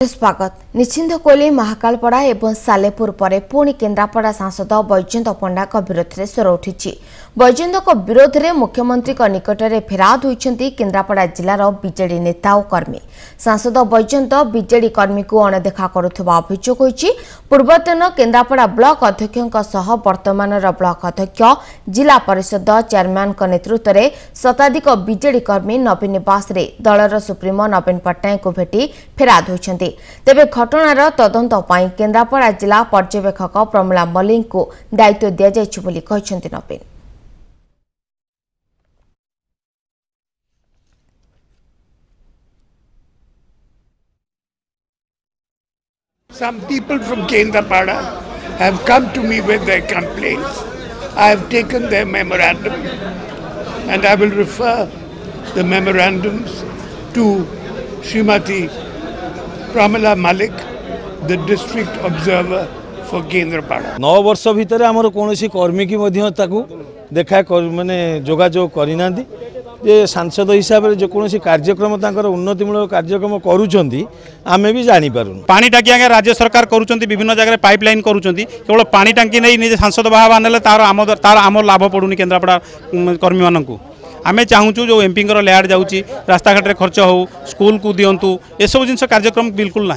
स्वागत निश्चिंत कोहली महाकालपड़ा एवं सालेपुर पर पुणी केन्द्रापड़ा सांसद बैजयंत पंडा विरोध में स्वर उठी। बैजयंत विरोध में मुख्यमंत्री निकट में फेराद होती केन्द्रापड़ा जिलार बीजेडी नेता और कर्मी। सांसद बैजयंत बीजेडी कर्मी को अणदेखा करुवा अभियोग होती। पूर्वतन केन्द्रापड़ा ब्लॉक अध्यक्ष वर्तमान ब्लॉक अध्यक्ष जिला परिषद चेयरमैन नेतृत्व में शताधिक बीजेडी कर्मी नवीन निवास दलर सुप्रीमो नवीन पट्टनायक को भेटी फेराद होती। तेबे घटनार तदंत पाई केन्द्रापड़ा जिला पर्यवेक्षक प्रमिला मल्लिक को दायित्व दिया जायछि बोली कहिसेंति नवीन। Some people from Kendrapada have come to me with their complaints. I have taken their memorandum and I will refer the memorandums to Srimati Pramila Malik, the district observer for Kendrapada. 9 वर्ष भितर आमर कोनोसी कर्मी की मध्य ताकू देखा माने जोगाजोग करिना जे सांसद हिसाब से जो कोनोसी कार्यक्रम तांकर उन्नतिमूलक कार्यक्रम करूछंती आमे भी जानि पारुन। पानी टांकी आगे राज्य सरकार करूछंती विभिन्न जगह पाइपलाइन करूछंती केवल पानी टांकी नहीं निजे सांसद बाहा नेले तार आम लाभ पड़ुनी केन्द्रापड़ा कर्मी मानकू। आमे चाहूँ जो एमपी लैड जाऊँगी रास्ता घाट खर्च हो स्कूल को दिंतु ए सब जिन कार्यक्रम बिल्कुल ना।